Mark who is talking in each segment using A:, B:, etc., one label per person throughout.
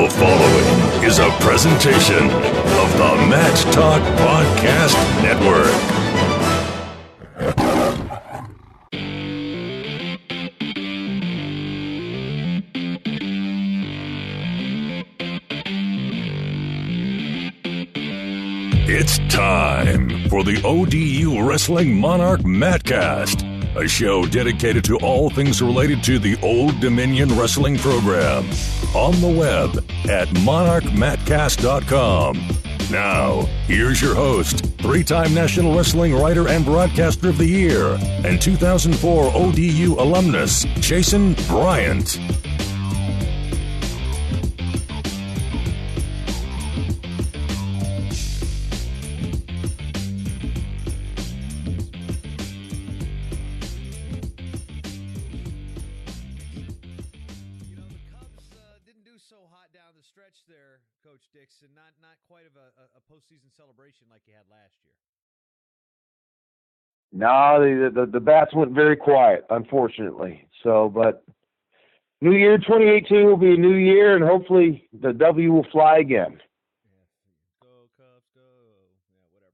A: The following is a presentation of the Match Talk Podcast Network. It's time for the ODU Wrestling Monarch Mattcast, a show dedicated to all things related to the Old Dominion Wrestling program. On the web at monarchmattcast.com. Now, here's your host, three-time National Wrestling Writer and Broadcaster of the Year, and 2004 ODU alumnus, Jason Bryant.
B: Coach Dixon, not quite of a postseason celebration like you had last year.
C: No, the bats went very quiet, unfortunately. So, but New Year 2018 will be a new year, and hopefully the W will fly again.
B: Yeah, go Cubs, go! Yeah, whatever.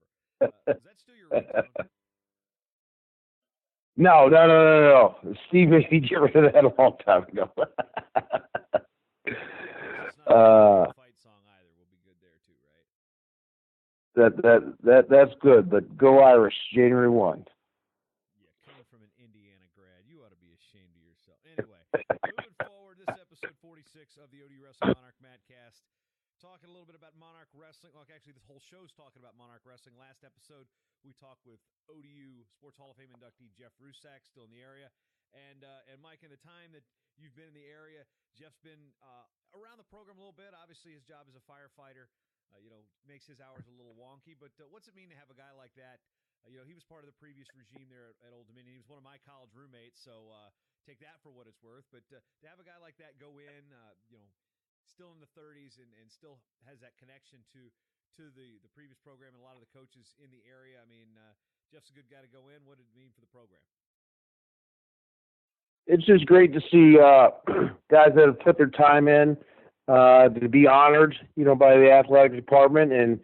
B: Is that still your ringtone?
C: No. Steve made me get rid of that a long time ago. That's good, but go Irish, January 1.
B: Yeah, coming from an Indiana grad, you ought to be ashamed of yourself. Anyway, moving forward, this episode 46 of the ODU Wrestling Monarch Mattcast, talking a little bit about Monarch Wrestling. Well, actually, this whole show's talking about Monarch Wrestling. Last episode, we talked with ODU Sports Hall of Fame inductee Jeff Rusak, still in the area. And Mike, in the time that you've been in the area, Jeff's been around the program a little bit. Obviously, his job as a firefighter makes his hours a little wonky, but what's it mean to have a guy like that? He was part of the previous regime there at Old Dominion. He was one of my college roommates, so take that for what it's worth. But to have a guy like that go in, still in the 30s and still has that connection to the previous program and a lot of the coaches in the area. I mean, Jeff's a good guy to go in. What did it mean for the program?
C: It's just great to see guys that have put their time in. To be honored, by the athletic department, and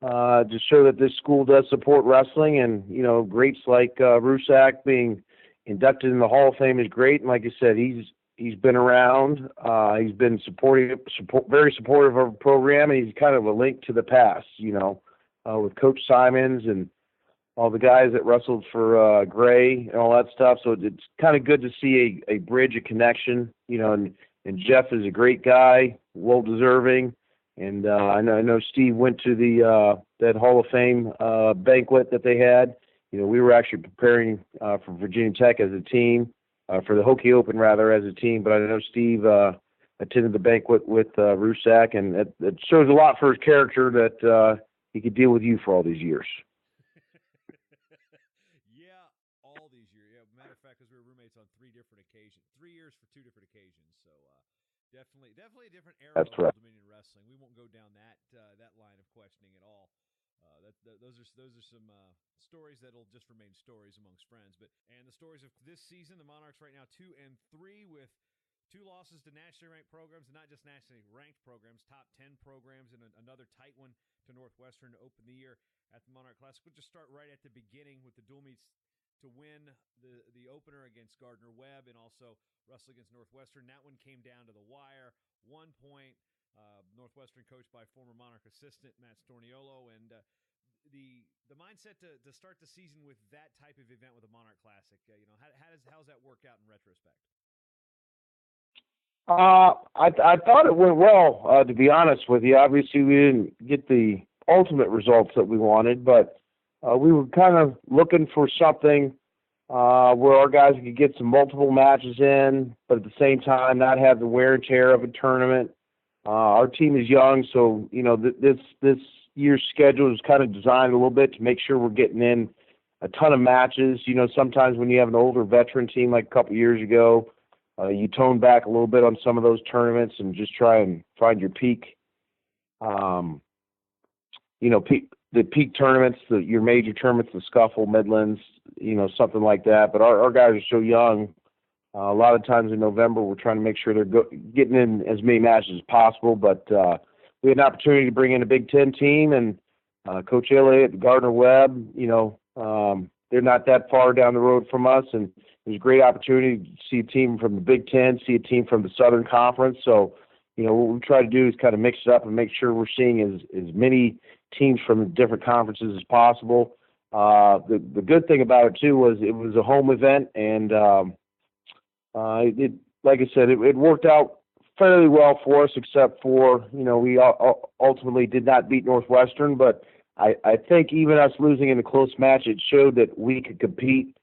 C: to show that this school does support wrestling, and greats like Rusak being inducted in the Hall of Fame is great. And like I said, he's been around. He's been very supportive of the program, and he's kind of a link to the past. With Coach Simons and all the guys that wrestled for Gray and all that stuff. So it's kind of good to see a bridge, a connection. And Jeff is a great guy, well deserving, and I know Steve went to that Hall of Fame banquet that they had. We were actually preparing for Virginia Tech as a team, for the Hokie Open rather as a team. But I know Steve attended the banquet with Rusak, and it shows a lot for his character that he could deal with you for all these years.
B: Yeah, all these years. Yeah, matter of fact, because we were roommates on 3 different occasions, 3 years for 2 different occasions. So. Definitely a different era of Old Dominion wrestling. We won't go down that line of questioning at all. Those are some stories that'll just remain stories amongst friends. And the stories of this season, the Monarchs right now 2-3 with 2 losses to nationally ranked programs, and not just nationally ranked programs, top 10 programs, and another tight one to Northwestern to open the year at the Monarch Classic. We'll just start right at the beginning with the dual meets to win the opener against Gardner-Webb and also wrestle against Northwestern. That one came down to the wire. 1 point. Northwestern coached by former Monarch assistant Matt Storniolo, and the mindset to start the season with that type of event with a Monarch Classic. How's that work out in retrospect?
C: I thought it went well. To be honest with you, obviously we didn't get the ultimate results that we wanted, but we were kind of looking for something where our guys could get some multiple matches in, but at the same time not have the wear and tear of a tournament. Our team is young, so this year's schedule is kind of designed a little bit to make sure we're getting in a ton of matches. Sometimes when you have an older veteran team like a couple years ago, you tone back a little bit on some of those tournaments and just try and find your peak. The peak tournaments, your major tournaments, the Scuffle, Midlands, something like that. But our guys are so young, A lot of times in November, we're trying to make sure they're getting in as many matches as possible. But we had an opportunity to bring in a Big Ten team, and Coach Elliott, Gardner Webb, they're not that far down the road from us, and it was a great opportunity to see a team from the Big Ten, see a team from the Southern Conference. So, what we try to do is kind of mix it up and make sure we're seeing as many teams from different conferences as possible. The good thing about it, too, was it was a home event, and like I said, it worked out fairly well for us, except for, we ultimately did not beat Northwestern, but I think even us losing in a close match, it showed that we could compete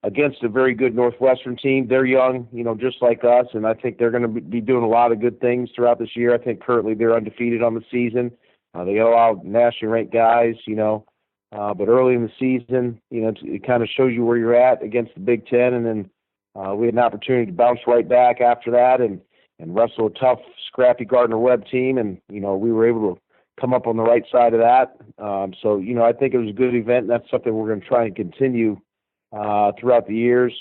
C: against a very good Northwestern team. They're young, just like us, and I think they're going to be doing a lot of good things throughout this year. I think currently they're undefeated on the season. They got a lot of nationally ranked guys, but early in the season, it kind of shows you where you're at against the Big Ten, and then we had an opportunity to bounce right back after that and wrestle a tough, scrappy Gardner Webb team, and, we were able to come up on the right side of that. So, I think it was a good event, and that's something we're going to try and continue throughout the years.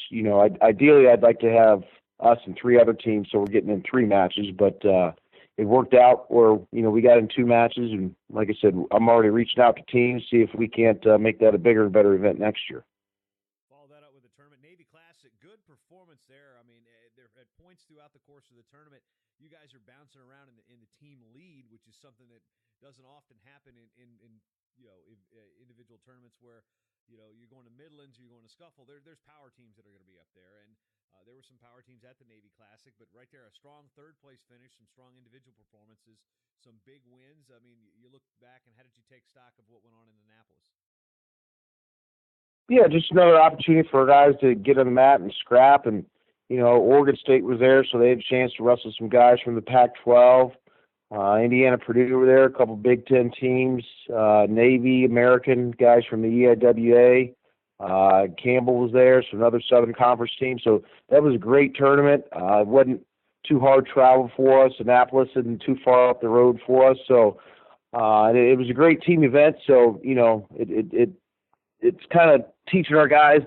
C: Ideally, I'd like to have us and 3 other teams, so we're getting in 3 matches, but it worked out where, we got in 2 matches, and like I said, I'm already reaching out to teams, see if we can't make that a bigger and better event next year.
B: Follow that up with the tournament. Navy Classic, good performance there. I mean, there at points throughout the course of the tournament, you guys are bouncing around in the team lead, which is something that doesn't often happen in individual tournaments where you're going to Midlands, you're going to Scuffle. There's power teams that are going to be up there, and there were some power teams at the Navy Classic, but right there, a strong third place finish, some strong individual performances, some big wins. I mean, you look back, and how did you take stock of what went on in Annapolis?
C: Yeah, just another opportunity for guys to get on the mat and scrap, and Oregon State was there, so they had a chance to wrestle some guys from the Pac-12. Indiana, Purdue were there, a couple Big Ten teams, Navy, American guys from the EIWA. Campbell was there, so another Southern Conference team. So that was a great tournament. It wasn't too hard travel for us. Annapolis isn't too far up the road for us. So it was a great team event. So, it's kind of teaching our guys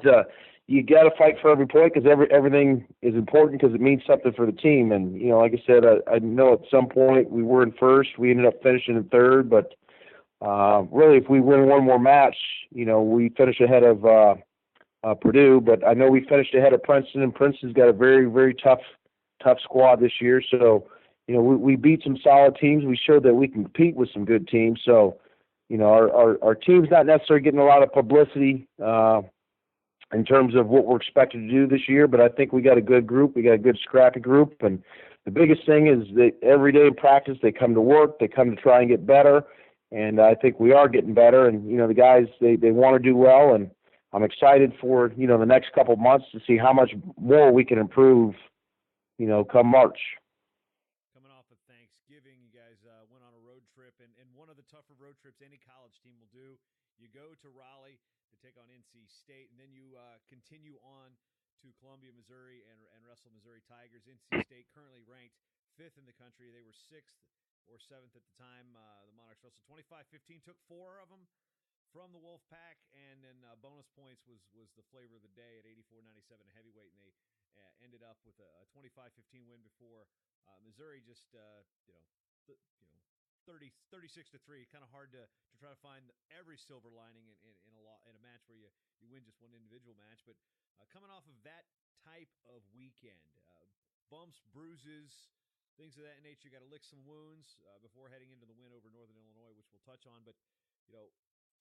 C: you got to fight for every point, because everything is important, because it means something for the team. And, like I said, I know at some point we were in first. We ended up finishing in third. But really, if we win one more match, we finish ahead of Purdue. But I know we finished ahead of Princeton, and Princeton's got a very, very tough squad this year. So, we beat some solid teams. We showed that we can compete with some good teams. So, our team's not necessarily getting a lot of publicity in terms of what we're expected to do this year, but I think we got a good group. We got a good scrappy group, and the biggest thing is that every day in practice they come to work, they come to try and get better, and I think we are getting better. And the guys, they want to do well, and I'm excited for the next couple of months to see how much more we can improve come March.
B: Coming off of Thanksgiving, you guys went on a road trip, and one of the tougher road trips any college team will do. You go to Raleigh to take on NC State, and then you continue on to Columbia, Missouri, and wrestle Missouri Tigers. NC State currently ranked 5th in the country. They were 6th or 7th at the time. The Monarchs wrestled 25-15, took 4 of them from the Wolfpack, and then bonus points was the flavor of the day at 84-97 heavyweight, and they ended up with a 25-15 win before Missouri just 36-3. Kind of hard to try to find every silver lining in a match where you win just one individual match. But coming off of that type of weekend, bumps, bruises, things of that nature, you got to lick some wounds before heading into the win over Northern Illinois, which we'll touch on. But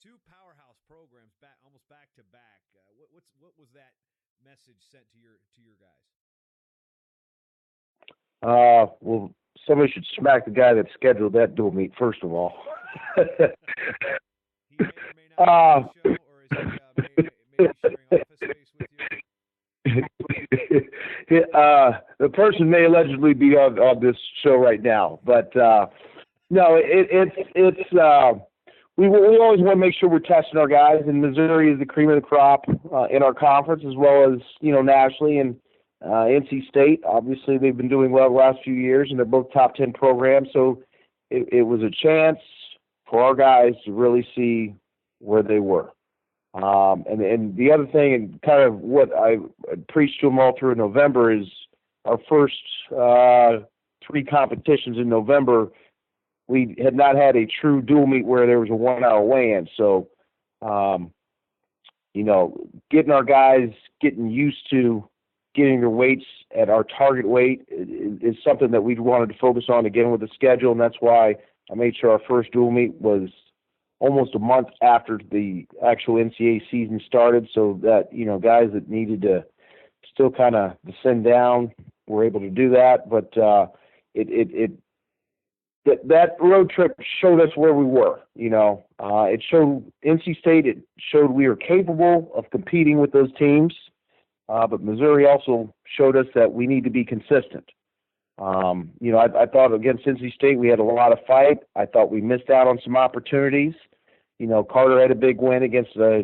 B: 2 powerhouse programs almost back to back. What was that message sent to your guys?
C: Well, somebody should smack the guy that scheduled that dual meet, first of all.
B: He may or may not be on the show, or is he maybe sharing office space with you?
C: The person may allegedly be on this show right now, but no, it's we always want to make sure we're testing our guys, and Missouri is the cream of the crop in our conference, as well as nationally. And NC State, obviously, they've been doing well the last few years, and they're both top 10 programs. So it was a chance for our guys to really see where they were. And the other thing, and kind of what I preached to them all through November, is our first 3 competitions in November, we had not had a true dual meet where there was a 1-hour weigh-in. So, getting our guys getting used to getting their weights at our target weight is something that we wanted to focus on again with the schedule, and that's why I made sure our first dual meet was almost a month after the actual NCAA season started, so that, guys that needed to still kind of descend down were able to do that. But that road trip showed us where we were. It showed NC State. It showed we were capable of competing with those teams. But Missouri also showed us that we need to be consistent. I thought against NC State we had a lot of fight. I thought we missed out on some opportunities. Carter had a big win against a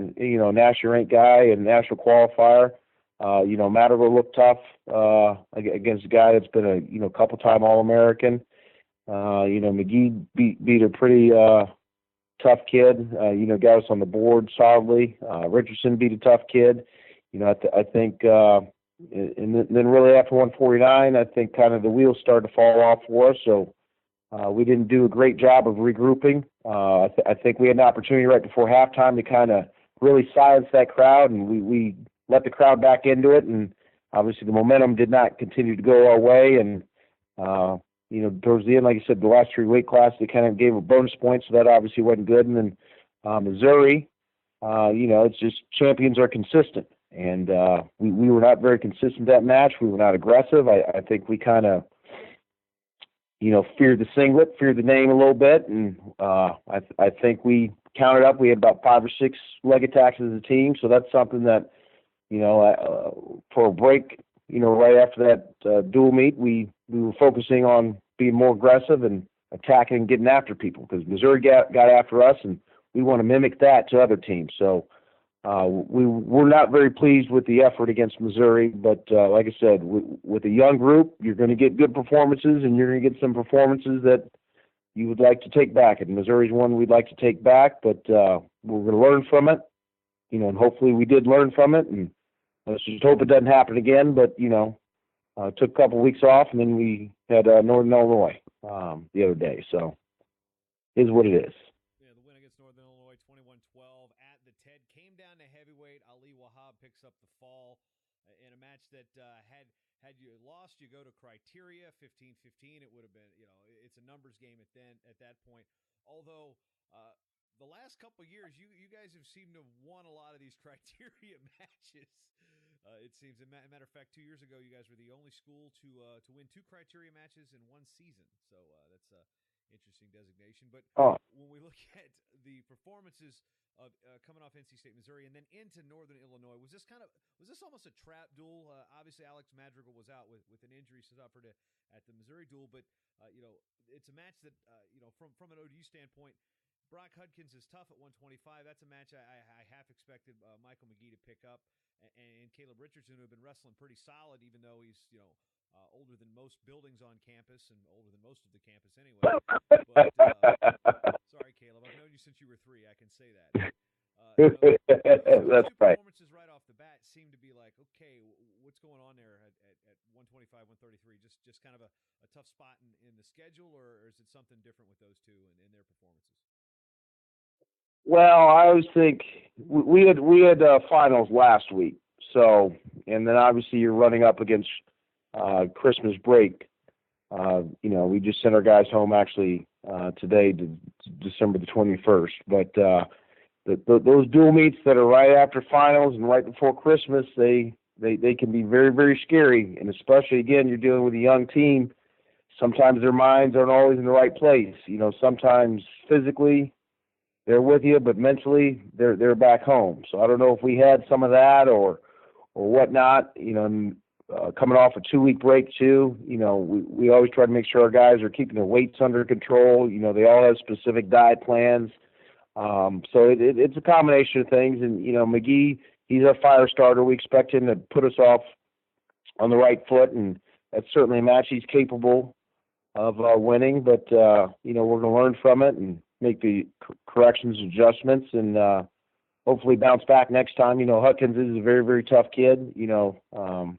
C: national ranked guy and national qualifier. Madrigal looked tough against a guy that's been a couple-time All-American. McGee beat a pretty tough kid. Got us on the board solidly. Richardson beat a tough kid. I think, and then really after 149, I think kind of the wheels started to fall off for us. So we didn't do a great job of regrouping. I think we had an opportunity right before halftime to kind of really silence that crowd, and we let the crowd back into it. And obviously the momentum did not continue to go our way. And, towards the end, like I said, the last 3 weight classes, they kind of gave a bonus point, so that obviously wasn't good. And then Missouri, it's just champions are consistent. And we were not very consistent that match. We were not aggressive. I think we kind of, feared the singlet, feared the name a little bit. And I think we counted up. We had about 5 or 6 leg attacks as a team. So that's something that, for a break, right after that dual meet, we were focusing on being more aggressive and attacking and getting after people, because Missouri got after us, and we want to mimic that to other teams. So we were not very pleased with the effort against Missouri, but like I said, with a young group, you're going to get good performances, and you're going to get some performances that you would like to take back. And Missouri's one we'd like to take back, but we're going to learn from it, and hopefully we did learn from it, and let's just hope it doesn't happen again. But, took a couple of weeks off, and then we had Northern Illinois the other day, so it is what it is.
B: Yeah, the win against Northern Illinois, 21-12 at the TED, came down to heavyweight. Ali Wahab picks up the fall in a match that had you lost, you go to criteria, 15-15. It would have been, it's a numbers game at that point. Although the last couple of years, you guys have seemed to have won a lot of these criteria matches. It seems, as a matter of fact, 2 years ago, you guys were the only school to win 2 criteria matches in one season. So that's a interesting designation. But when we look at the performances of coming off NC State, Missouri, and then into Northern Illinois, was this almost a trap duel? Obviously, Alex Madrigal was out with an injury suffered at the Missouri duel, but it's a match that from an ODU standpoint, Brock Hudkins is tough at 125. That's a match I half expected Michael McGee to pick up, and Caleb Richardson, who have been wrestling pretty solid, even though he's older than most buildings on campus and older than most of the campus anyway. But, sorry, Caleb, I've known you since you were 3. I can say that.
C: That's right.
B: Performances right off the bat seem to be like, okay, what's going on there at 125, 133? Just kind of a tough spot in the schedule, or is it something different with those two and their performances?
C: Well, I always think we had finals last week, so, and then obviously you're running up against Christmas break. We just sent our guys home actually today to December the 21st. But those dual meets that are right after finals and right before Christmas, they can be very, very scary. And especially, again, you're dealing with a young team. Sometimes their minds aren't always in the right place. Sometimes physically they're with you, but mentally they're back home. So I don't know if we had some of that or whatnot. Coming off a 2-week break too, we always try to make sure our guys are keeping their weights under control. They all have specific diet plans. So it's a combination of things. And, McGee, he's our fire starter. We expect him to put us off on the right foot, and that's certainly a match he's capable of winning. But, we're going to learn from it and make the corrections, adjustments, and hopefully bounce back next time. Hutkins is a very, very tough kid. Northern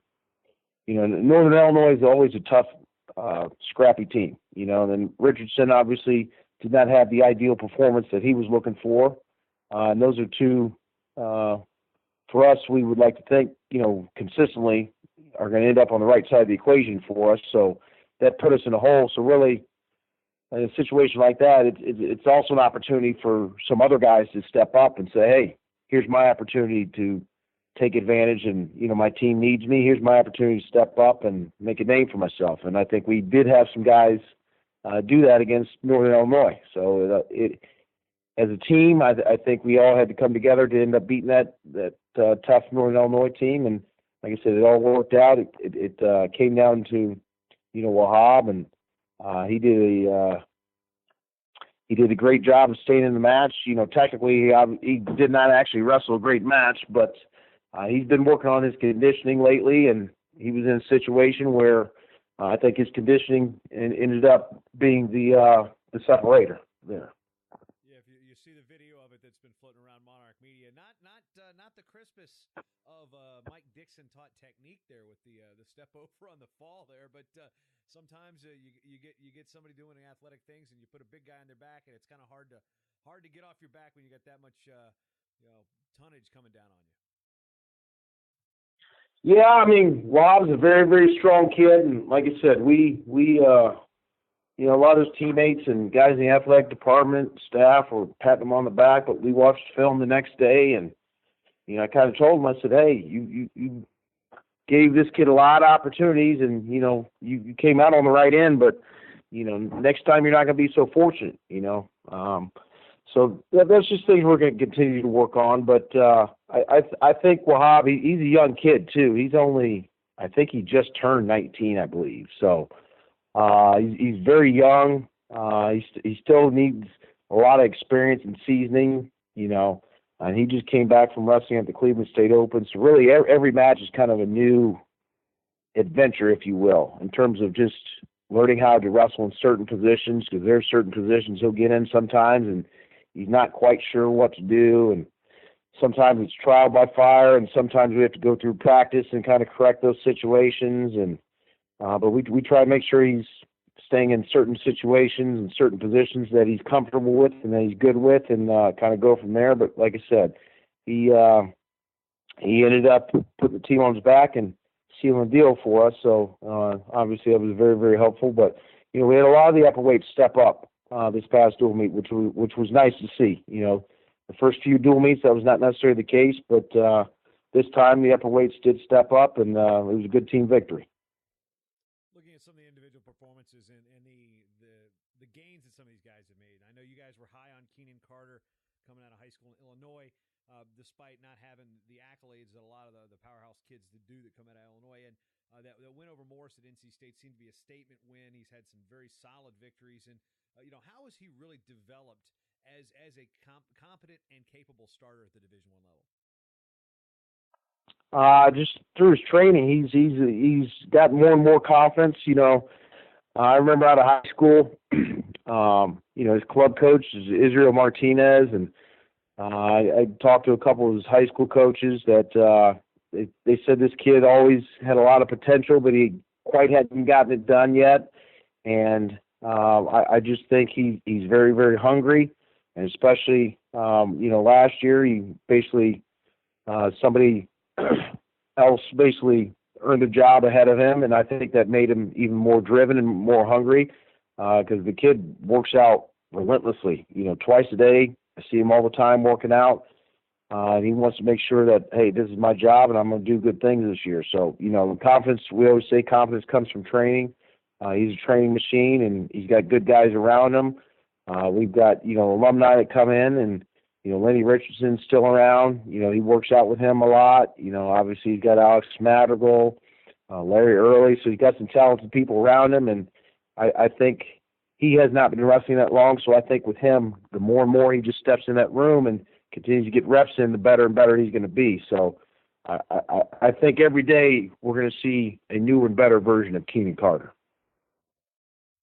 C: Illinois is always a tough, scrappy team. And then Richardson obviously did not have the ideal performance that he was looking for. And those are two, for us, we would like to think, consistently are going to end up on the right side of the equation for us. So that put us in a hole. So really, in a situation like that, it's also an opportunity for some other guys to step up and say, hey, here's my opportunity to take advantage, and my team needs me. Here's my opportunity to step up and make a name for myself. And I think we did have some guys do that against Northern Illinois. So as a team, I think we all had to come together to end up beating that tough Northern Illinois team. And like I said, it all worked out. It came down to Wahab, and he did a great job of staying in the match. Technically, he did not actually wrestle a great match, but he's been working on his conditioning lately, and he was in a situation where I think his conditioning ended up being the separator there.
B: Yeah, if you see the video of it that's been floating around Monarch Media, not the crispest of Mike Dixon taught technique there with the step over on the fall there, but sometimes you get somebody doing athletic things, and you put a big guy on their back, and it's kind of hard to get off your back when you got that much tonnage coming down on you.
C: Yeah, I mean, Rob's a very, very strong kid, and like I said, we a lot of his teammates and guys in the athletic department, staff were patting him on the back, but we watched film the next day, and I kind of told him, I said, hey, you gave this kid a lot of opportunities, and you came out on the right end, but next time you're not going to be so fortunate, So that's just things we're going to continue to work on. But I think Wahab, he's a young kid too. I think he just turned 19, I believe. So he's very young. He still needs a lot of experience and seasoning, and he just came back from wrestling at the Cleveland State Open. So really every match is kind of a new adventure, if you will, in terms of just learning how to wrestle in certain positions, because there's certain positions he'll get in sometimes and he's not quite sure what to do, and sometimes it's trial by fire, and sometimes we have to go through practice and kind of correct those situations. And but we try to make sure he's staying in certain situations and certain positions that he's comfortable with and that he's good with, and kind of go from there. But like I said, he ended up putting the team on his back and sealing the deal for us. So obviously that was very, very helpful. But we had a lot of the upper weights step up this past dual meet, which was nice to see. The first few dual meets, that was not necessarily the case, but this time the upper weights did step up, and it was a good team victory.
B: Looking at some of the individual performances and the gains that some of these guys have made, I know you guys were high on Keenan Carter coming out of high school in Illinois, despite not having the accolades that a lot of the powerhouse kids that come out of Illinois. And that win over Morris at NC State seemed to be a statement win. He's had some very solid victories, and how has he really developed as a competent and capable starter at the Division I level?
C: Just through his training, he's got more and more confidence. I remember out of high school, his club coach is Israel Martinez, and I talked to a couple of his high school coaches that they said this kid always had a lot of potential, but he quite hadn't gotten it done yet. And I just think he's very, very hungry, and especially last year he basically somebody else basically earned a job ahead of him, and I think that made him even more driven and more hungry, because the kid works out relentlessly, twice a day. I see him all the time working out, and he wants to make sure that, hey, this is my job and I'm going to do good things this year. So confidence, we always say confidence comes from training. He's a training machine, and he's got good guys around him. We've got alumni that come in, and Lenny Richardson's still around. He works out with him a lot. Obviously he's got Alex Madrigal, Larry Early, so he's got some talented people around him, and I think he has not been wrestling that long. So I think with him, the more and more he just steps in that room and continues to get reps in, the better and better he's going to be. So I think every day we're going to see a newer and better version of Keenan Carter.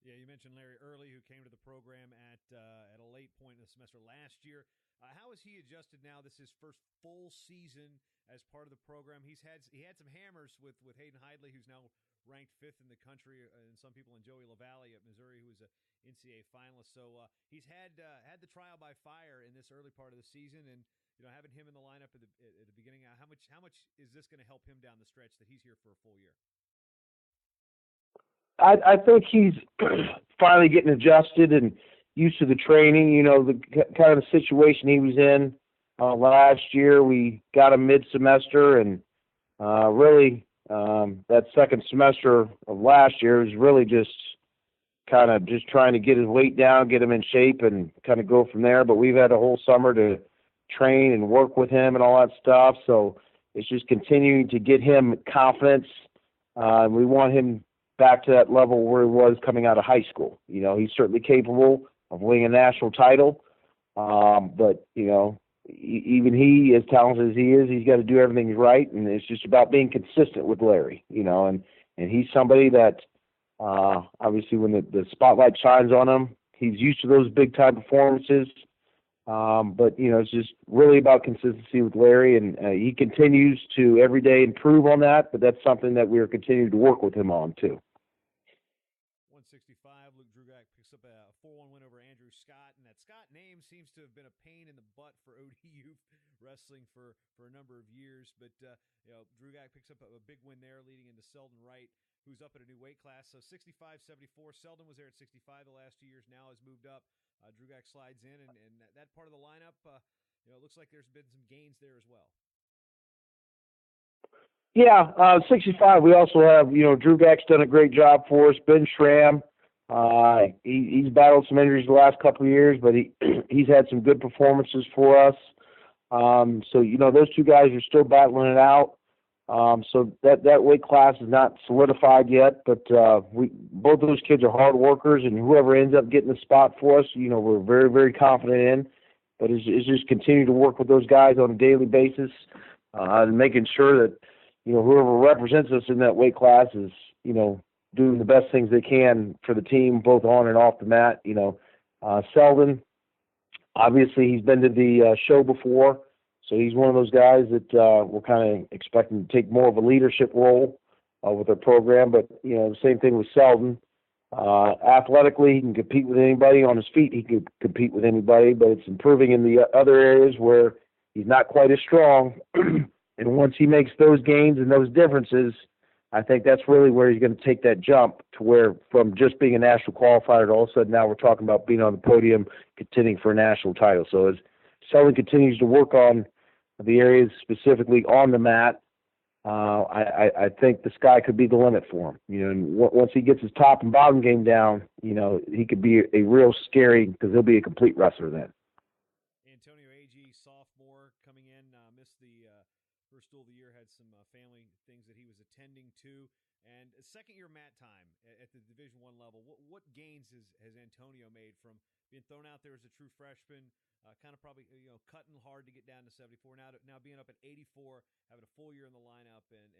B: Yeah, you mentioned Larry Early. Larry, who came to the program at a late point in the semester last year. How has he adjusted now? This is his first full season as part of the program. He had some hammers with Hayden Hidley, who's now ranked 5th in the country, and some people in Joey LaValle at Missouri, who was a NCAA finalist. So he's had the trial by fire in this early part of the season, and having him in the lineup at the beginning. How much is this going to help him down the stretch that he's here for a full year?
C: I think he's finally getting adjusted and used to the training. The kind of the situation he was in last year. We got him mid-semester, and really that second semester of last year was really just kind of just trying to get his weight down, get him in shape, and kind of go from there. But we've had a whole summer to train and work with him and all that stuff. So it's just continuing to get him confidence. We want him back to that level where he was coming out of high school. He's certainly capable of winning a national title. But, even he, as talented as he is, he's got to do everything right. And it's just about being consistent with Larry, and he's somebody that, obviously when the spotlight shines on him, he's used to those big time performances. But, it's just really about consistency with Larry, and he continues to every day improve on that, but that's something that we are continuing to work with him on, too.
B: 165, Luke Drugak picks up a 4-1 win over Andrew Scott, and that Scott name seems to have been a pain in the butt for ODU wrestling for a number of years, but, Drugak picks up a big win there, leading into Selden Wright, who's up at a new weight class. So 65-74, Selden was there at 65 the last 2 years, now has moved up. Drugak slides in, and that part of the lineup, it looks like there's been some gains there as well.
C: Yeah, 65. We also have, Drugak's done a great job for us. Ben Schramm, he's battled some injuries the last couple of years, but he's had some good performances for us. So those two guys are still battling it out. So that weight class is not solidified yet, but both of those kids are hard workers, and whoever ends up getting the spot for us, we're very, very confident in. But it's just continue to work with those guys on a daily basis, and making sure that whoever represents us in that weight class is doing the best things they can for the team, both on and off the mat. Selden, obviously he's been to the show before. So he's one of those guys that we're kind of expecting to take more of a leadership role with our program. But, the same thing with Selden. Athletically, he can compete with anybody. On his feet, he can compete with anybody. But it's improving in the other areas where he's not quite as strong. And once he makes those gains and those differences, I think that's really where he's going to take that jump to where from just being a national qualifier to all of a sudden now we're talking about being on the podium contending for a national title. So as Selden continues to work on the areas specifically on the mat, I think the sky could be the limit for him. And once he gets his top and bottom game down, he could be a real scary, because he'll be a complete wrestler then.
B: Antonio Agee, sophomore, coming in, missed the first duel of the year, had some family things that he was attending to, and second-year mat time at the Division I level. What gains has Antonio made from being thrown out there as a true freshman? Kind of probably cutting hard to get down to 74. Now being up at 84, having a full year in the lineup, and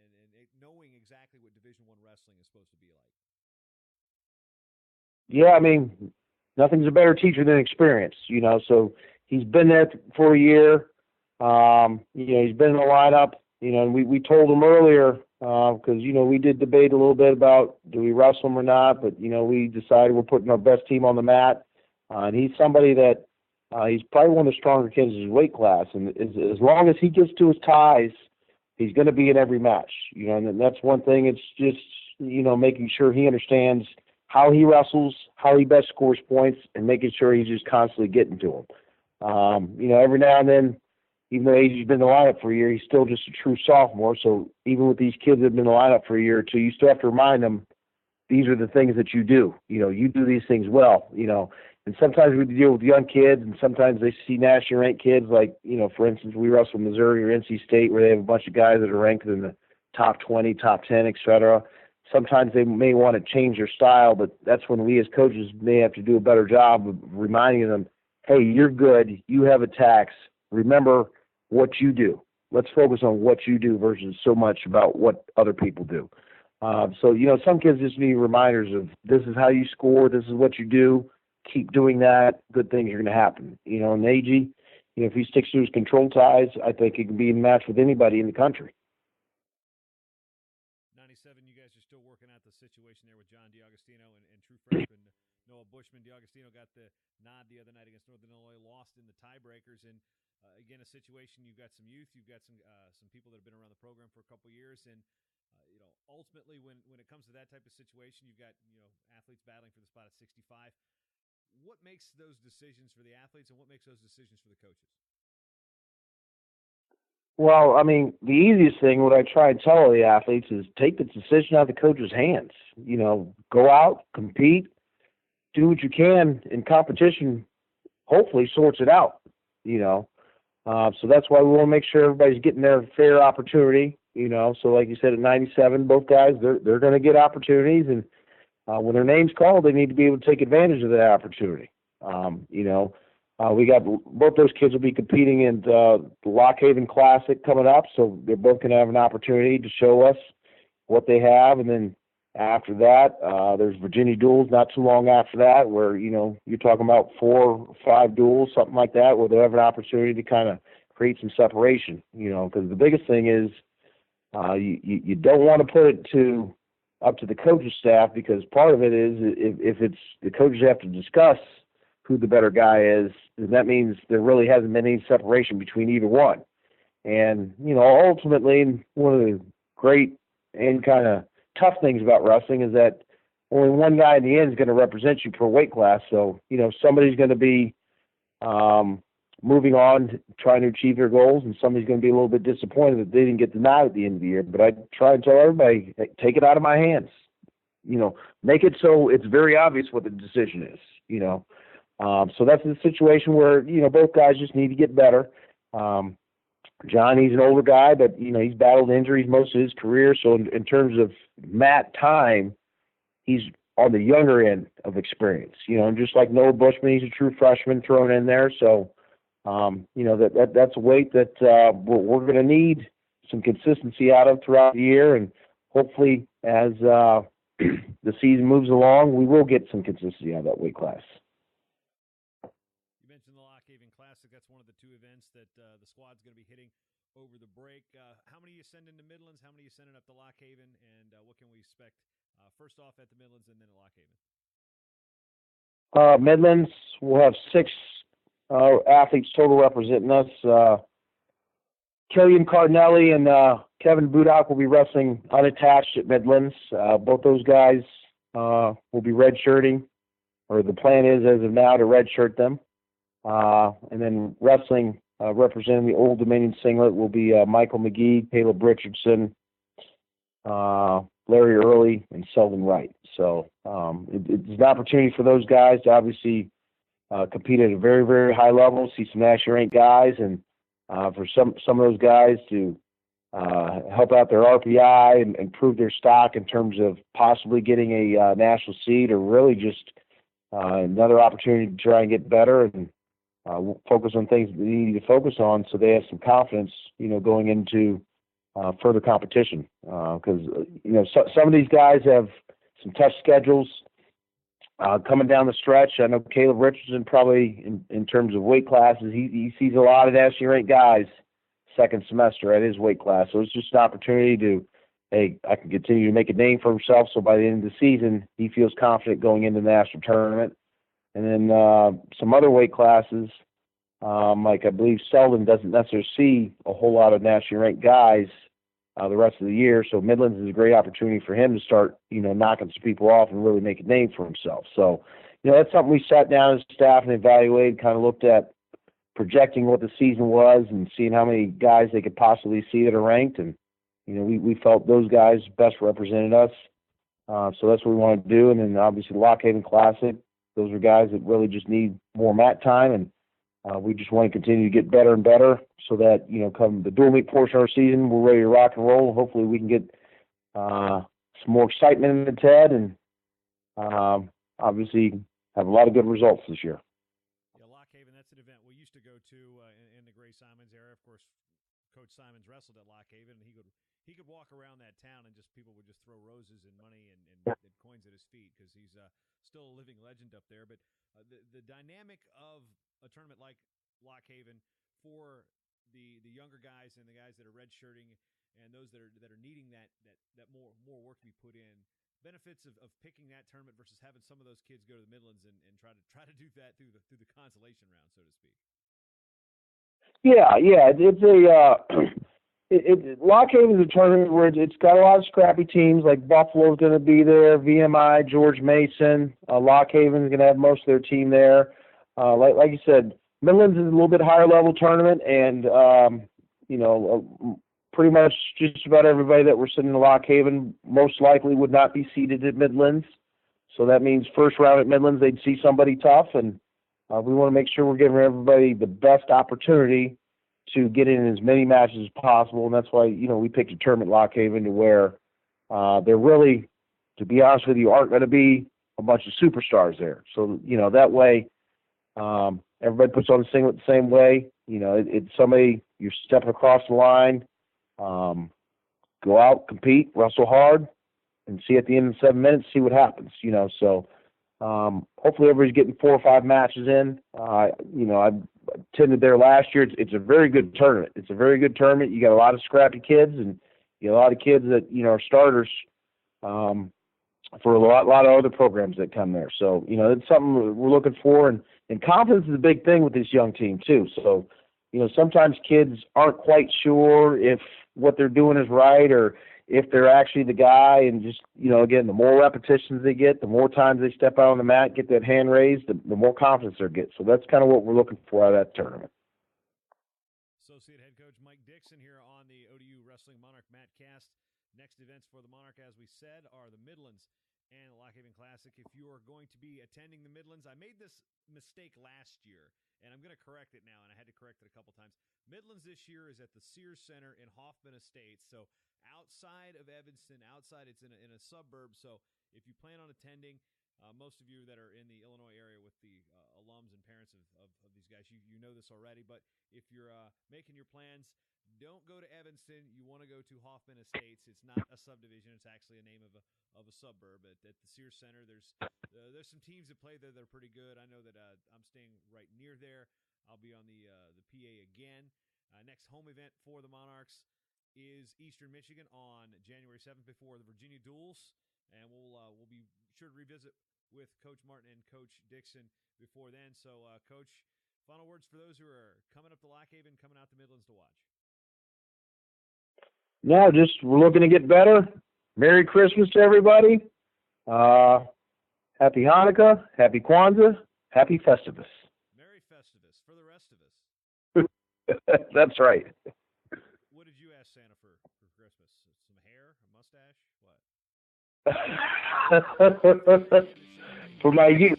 B: knowing exactly what Division I wrestling is supposed to be like.
C: Yeah, nothing's a better teacher than experience. So he's been there for a year. He's been in the lineup. And we told him earlier because we did debate a little bit about do we wrestle him or not, but we decided we're putting our best team on the mat, and he's somebody that. He's probably one of the stronger kids in his weight class, and as long as he gets to his ties, he's going to be in every match. And that's one thing. It's just making sure he understands how he wrestles, how he best scores points, and making sure he's just constantly getting to them. Every now and then, even though he's been in the lineup for a year, he's still just a true sophomore. So even with these kids that have been in the lineup for a year or two, you still have to remind them these are the things that you do. You do these things well. And sometimes we deal with young kids, and sometimes they see nationally ranked kids like, for instance, we wrestle Missouri or NC State where they have a bunch of guys that are ranked in the top 20, top 10, et cetera. Sometimes they may want to change their style, but that's when we as coaches may have to do a better job of reminding them, hey, you're good, you have attacks, remember what you do. Let's focus on what you do versus so much about what other people do. So some kids just need reminders of this is how you score, this is what you do. keep doing that, good things are going to happen. And AG, if he sticks to his control ties, I think he can be in a match with anybody in the country.
B: 97, you guys are still working out the situation there with John DiAgostino and true freshman Noah Bushman. DiAgostino got the nod the other night against Northern Illinois, lost in the tiebreakers. And again, a situation, you've got some youth, you've got some people that have been around the program for a couple years, and ultimately, when it comes to that type of situation, you've got athletes battling for the spot at 65. What makes those decisions for the athletes, and what makes those decisions for the coaches?
C: Well, I mean, the easiest thing, what I try and tell all the athletes is take the decision out of the coach's hands. Go out, compete, do what you can, and competition hopefully sorts it out. So that's why we want to make sure everybody's getting their fair opportunity. So like you said, at 97, both guys, they're going to get opportunities, and when their name's called, they need to be able to take advantage of that opportunity. We got both those kids will be competing in the Lock Haven Classic coming up, so they're both going to have an opportunity to show us what they have, and then after that, there's Virginia duels not too long after that, where you're talking about 4 or 5 duels, something like that, where they'll have an opportunity to kind of create some separation. Because the biggest thing is you don't want to put it up to the coaching staff, because part of it is if it's the coaches have to discuss who the better guy is, then that means there really hasn't been any separation between either one. And ultimately, one of the great and kind of tough things about wrestling is that only one guy in the end is going to represent you per weight class. So somebody's going to be moving on, trying to achieve their goals, and somebody's going to be a little bit disappointed that they didn't get the nod at the end of the year. But I try and tell everybody, hey, take it out of my hands. Make it so it's very obvious what the decision is. So that's the situation where both guys just need to get better. John, he's an older guy, but he's battled injuries most of his career. So in terms of mat time, he's on the younger end of experience. Just like Noah Bushman, he's a true freshman thrown in there. So that's a weight that we're going to need some consistency out of throughout the year, and hopefully as the season moves along, we will get some consistency out of that weight class.
B: You mentioned the Lock Haven Classic. That's one of the 2 events that the squad's going to be hitting over the break. How many are you sending to Midlands? How many are you sending up to Lock Haven? And what can we expect first off at the Midlands and then at Lock Haven?
C: Midlands, we'll have 6 athletes total representing us. Killian Cardinelli and Kevin Budak will be wrestling unattached at Midlands. Both those guys will be redshirting, or the plan is as of now to redshirt them. And then wrestling representing the Old Dominion singlet will be Michael McGee, Caleb Richardson, Larry Early, and Selden Wright. So it's an opportunity for those guys to obviously compete at a very, very high level, see some national ranked guys, and for some of those guys to help out their RPI and improve their stock in terms of possibly getting a national seed, or really just another opportunity to try and get better and focus on things that they need to focus on, so they have some confidence, going into further competition. Because some of these guys have some tough schedules coming down the stretch. I know Caleb Richardson probably, in terms of weight classes, he sees a lot of nationally ranked guys second semester at his weight class. So it's just an opportunity to, hey, I can continue to make a name for himself. So by the end of the season, he feels confident going into the national tournament. And then some other weight classes, like I believe Selden doesn't necessarily see a whole lot of nationally ranked guys the rest of the year. So Midlands is a great opportunity for him to start, knocking some people off and really make a name for himself. So, that's something we sat down as staff and evaluated, kind of looked at projecting what the season was and seeing how many guys they could possibly see that are ranked. And, we felt those guys best represented us. So that's what we wanted to do. And then obviously the Lock Haven Classic, those are guys that really just need more mat time. And we just want to continue to get better and better so that, come the dual meet portion of our season, we're ready to rock and roll. Hopefully we can get some more excitement in the TED and obviously have a lot of good results this year.
B: Yeah, Lock Haven, that's an event we used to go to in the Gray Simons era. Of course, Coach Simons wrestled at Lock Haven, and he could walk around that town and just people would just throw roses and money and coins at his feet because he's still a living legend up there. But the dynamic of a tournament like Lock Haven for the younger guys and the guys that are redshirting and those that are needing that more work to be put in, benefits of picking that tournament versus having some of those kids go to the Midlands and try to do that through the consolation round, so to speak.
C: Yeah, it's Lock Haven's a tournament where it's got a lot of scrappy teams. Like Buffalo's going to be there, VMI, George Mason. Lock Haven's going to have most of their team there. Like you said, Midlands is a little bit higher level tournament, and pretty much just about everybody that we're sending to Lock Haven most likely would not be seated at Midlands. So that means first round at Midlands they'd see somebody tough, and we want to make sure we're giving everybody the best opportunity to get in as many matches as possible, and that's why we picked a tournament Lock Haven to where there really, to be honest with you, aren't going to be a bunch of superstars there. So that way. Everybody puts on the singlet the same way. It's somebody, you're stepping across the line, go out, compete, wrestle hard, and see at the end of 7 minutes, see what happens, So hopefully everybody's getting 4 or 5 matches in. I attended there last year. It's a very good tournament. It's a very good tournament. You got a lot of scrappy kids, and you got a lot of kids that, are starters for a lot of other programs that come there. So, it's something we're looking for, and confidence is a big thing with this young team too. So, sometimes kids aren't quite sure if what they're doing is right or if they're actually the guy, and just, again, the more repetitions they get, the more times they step out on the mat, get that hand raised, the more confidence they get. So that's kind of what we're looking for out of that tournament.
B: Associate Head Coach Mike Dixon here on the ODU Wrestling Monarch Matcast. Next events for the Monarch, as we said, are the Midlands and the Lock Haven Classic. If you are going to be attending the Midlands, I made this mistake last year, and I'm going to correct it now, and I had to correct it a couple times. Midlands this year is at the Sears Center in Hoffman Estates, so outside of Evanston, it's in a suburb. So if you plan on attending, most of you that are in the Illinois area with the alums and parents of these guys, you know this already, but if you're making your plans, don't go to Evanston. You want to go to Hoffman Estates. It's not a subdivision. It's actually a name of a suburb. At the Sears Center, there's some teams that play there that are pretty good. I know that I'm staying right near there. I'll be on the PA again. Next home event for the Monarchs is Eastern Michigan on January 7th before the Virginia Duels, and we'll be sure to revisit with Coach Martin and Coach Dixon before then. So, Coach, final words for those who are coming up to Lock Haven, coming out to Midlands to watch.
C: No, just we're looking to get better. Merry Christmas to everybody. Happy Hanukkah, Happy Kwanzaa, Happy Festivus.
B: Merry Festivus for the rest of us.
C: That's right.
B: What did you ask Santa for Christmas? Some hair, a mustache, what?
C: For my youth.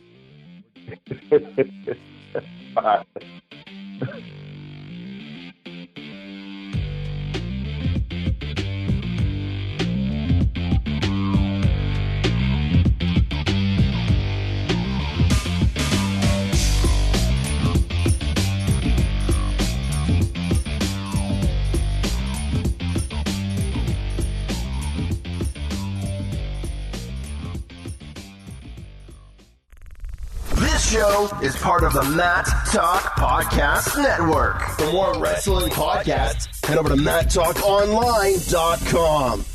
D: Show is part of the Mat Talk Podcast Network. For more wrestling podcasts, head over to MatTalkOnline.com.